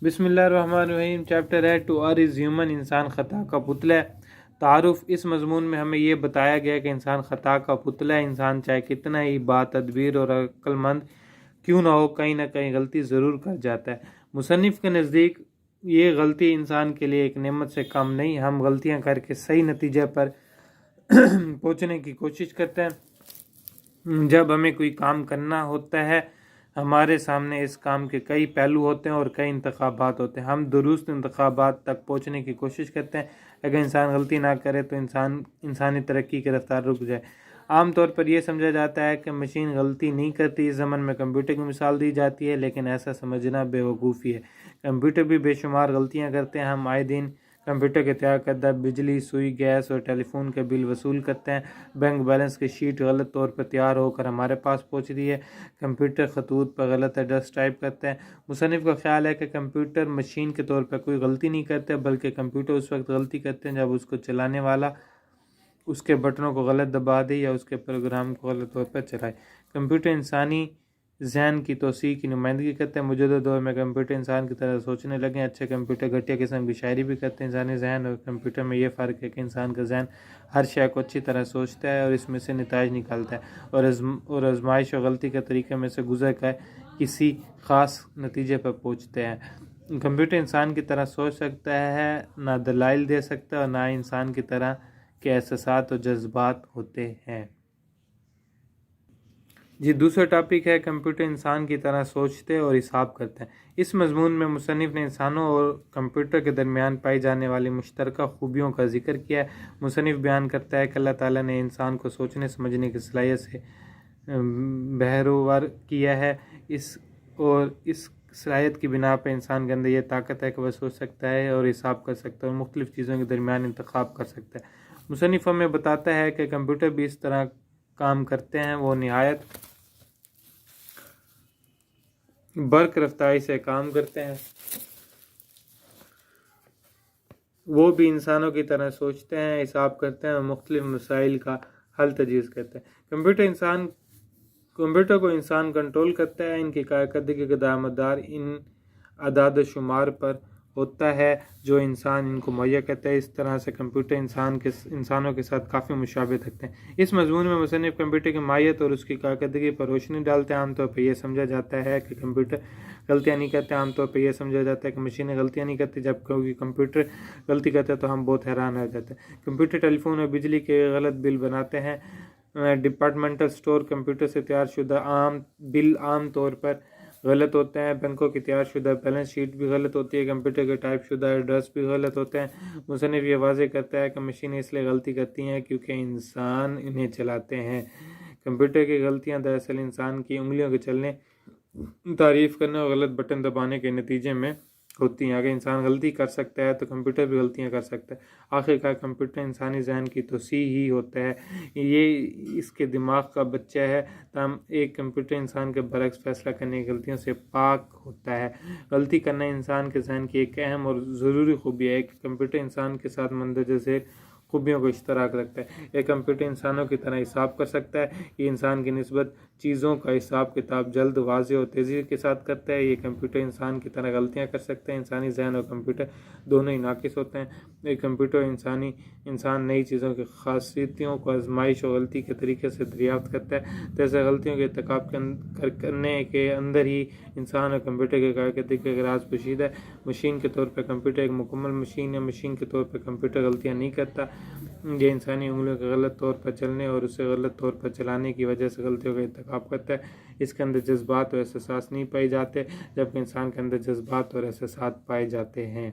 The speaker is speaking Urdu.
بسم اللہ الرحمن الرحیم۔ چیپٹر ہے ٹو از ہیومن، انسان خطا کا پتلا ہے۔ تعارف۔ اس مضمون میں ہمیں یہ بتایا گیا کہ انسان خطا کا پتلا ہے۔ انسان چاہے کتنا ہی با تدبیر اور عقل مند کیوں نہ ہو، کہیں نہ کہیں غلطی ضرور کر جاتا ہے۔ مصنف کے نزدیک یہ غلطی انسان کے لیے ایک نعمت سے کم نہیں۔ ہم غلطیاں کر کے صحیح نتیجے پر پہنچنے کی کوشش کرتے ہیں۔ جب ہمیں کوئی کام کرنا ہوتا ہے، ہمارے سامنے اس کام کے کئی پہلو ہوتے ہیں اور کئی انتخابات ہوتے ہیں۔ ہم درست انتخابات تک پہنچنے کی کوشش کرتے ہیں۔ اگر انسان غلطی نہ کرے تو انسانی ترقی کی رفتار رک جائے۔ عام طور پر یہ سمجھا جاتا ہے کہ مشین غلطی نہیں کرتی۔ اس زمن میں کمپیوٹر کی مثال دی جاتی ہے، لیکن ایسا سمجھنا بے وقوفی ہے۔ کمپیوٹر بھی بے شمار غلطیاں کرتے ہیں۔ ہم آئے دن کمپیوٹر کے تیار کردہ بجلی، سوئی، گیس اور ٹیلی فون کے بل وصول کرتے ہیں۔ بینک بیلنس کی شیٹ غلط طور پر تیار ہو کر ہمارے پاس پہنچتی ہے۔ کمپیوٹر خطوط پر غلط ایڈریس ٹائپ کرتے ہیں۔ مصنف کا خیال ہے کہ کمپیوٹر مشین کے طور پر کوئی غلطی نہیں کرتے، بلکہ کمپیوٹر اس وقت غلطی کرتے ہیں جب اس کو چلانے والا اس کے بٹنوں کو غلط دبا دے یا اس کے پروگرام کو غلط طور پر چلائے۔ کمپیوٹر انسانی ذہن کی توسیع کی نمائندگی کرتے ہیں۔ موجودہ دور میں کمپیوٹر انسان کی طرح سوچنے لگے ہیں۔ اچھے کمپیوٹر گھٹیا قسم کی شاعری بھی کرتے ہیں۔ انسانی ذہن اور کمپیوٹر میں یہ فرق ہے کہ انسان کا ذہن ہر شے کو اچھی طرح سوچتا ہے اور اس میں سے نتائج نکالتا ہے اور آزمائش اور غلطی کے طریقے میں سے گزر کر کسی خاص نتیجے پر پہنچتے ہیں۔ کمپیوٹر انسان کی طرح سوچ سکتا ہے، نہ دلائل دے سکتا اور نہ انسان کی طرح کے احساسات اور جذبات ہوتے ہیں۔ دوسرا ٹاپک ہے کمپیوٹر انسان کی طرح سوچتے اور حساب کرتے ہیں۔ اس مضمون میں مصنف نے انسانوں اور کمپیوٹر کے درمیان پائی جانے والی مشترکہ خوبیوں کا ذکر کیا ہے۔ مصنف بیان کرتا ہے کہ اللہ تعالیٰ نے انسان کو سوچنے سمجھنے کی صلاحیت سے بہرور کیا ہے، اور اس صلاحیت کی بنا پر انسان کے اندر یہ طاقت ہے کہ وہ سوچ سکتا ہے اور حساب کر سکتا ہے اور مختلف چیزوں کے درمیان انتخاب کر سکتا ہے۔ مصنف ہمیں بتاتا ہے کہ کمپیوٹر بھی اس طرح کام کرتے ہیں۔ وہ نہایت برق رفتاری سے کام کرتے ہیں۔ وہ بھی انسانوں کی طرح سوچتے ہیں، حساب کرتے ہیں اور مختلف مسائل کا حل تجویز کرتے ہیں۔ کمپیوٹر کو انسان کنٹرول کرتا ہے۔ ان کی کارکردگی کا دارمدار ان اعداد و شمار پر ہوتا ہے جو انسان ان کو مہیا کرتا ہے۔ اس طرح سے کمپیوٹر انسانوں کے ساتھ کافی مشابہت رکھتے ہیں۔ اس مضمون میں مصنف کمپیوٹر کی ماہیت اور اس کی کارکردگی پر روشنی ڈالتے ہیں۔ عام طور پر یہ سمجھا جاتا ہے کہ کمپیوٹر غلطیاں نہیں کرتے۔ عام طور پر یہ سمجھا جاتا ہے کہ مشینیں غلطیاں نہیں کرتی، جب کوئی کمپیوٹر غلطی کرتا ہے تو ہم بہت حیران رہ جاتے ہیں۔ کمپیوٹر ٹیلی فون اور بجلی کے غلط بل بناتے ہیں۔ ڈپارٹمنٹل اسٹور کمپیوٹر سے تیار شدہ بل عام طور پر غلط ہوتے ہیں۔ بینکوں کی تیار شدہ بیلنس شیٹ بھی غلط ہوتی ہے۔ کمپیوٹر کے ٹائپ شدہ ایڈریس بھی غلط ہوتے ہیں۔ مصنف یہ واضح کرتا ہے کہ مشینیں اس لیے غلطی کرتی ہیں کیونکہ انسان انہیں چلاتے ہیں۔ کمپیوٹر کی غلطیاں دراصل انسان کی انگلیوں کے چلنے، تعریف کرنے اور غلط بٹن دبانے کے نتیجے میں ہوتی ہیں۔ اگر انسان غلطی کر سکتا ہے تو کمپیوٹر بھی غلطیاں کر سکتا ہے۔ آخرکار کمپیوٹر انسانی ذہن کی توسیع ہی ہوتا ہے، یہ اس کے دماغ کا بچہ ہے۔ تاہم ایک کمپیوٹر انسان کے برعکس فیصلہ کرنے کی غلطیوں سے پاک ہوتا ہے۔ غلطی کرنا انسان کے ذہن کی ایک اہم اور ضروری خوبی ہے۔ ایک کمپیوٹر انسان کے ساتھ مندرجہ ذیل خوبیوں کو اشتراک رکھتا ہے۔ ایک کمپیوٹر انسانوں کی طرح حساب کر سکتا ہے۔ یہ انسان کی نسبت چیزوں کا حساب کتاب جلد، واضح اور تیزی کے ساتھ کرتا ہے۔ یہ کمپیوٹر انسان کی طرح غلطیاں کر سکتا ہے۔ انسانی ذہن اور کمپیوٹر دونوں ہی ناقص ہوتے ہیں۔ ایک کمپیوٹر انسان نئی چیزوں کی خاصیتوں کو آزمائش اور غلطی کے طریقے سے دریافت کرتا ہے۔ جیسے غلطیوں کے ارتکاب کرنے کے اندر ہی انسان اور کمپیوٹر کے کارکردگی کا راز پوشیدہ ہے۔ مشین کے طور پر کمپیوٹر ایک مکمل مشین ہے۔ مشین کے طور پر کمپیوٹر غلطیاں نہیں کرتا۔ یہ انسانی انگلیوں کے غلط طور پر چلنے اور اسے غلط طور پر چلانے کی وجہ سے غلطیوں کا ارتکاب کرتا ہے۔ اس کے اندر جذبات اور احساسات نہیں پائے جاتے، جبکہ انسان کے اندر جذبات اور احساسات پائے جاتے ہیں۔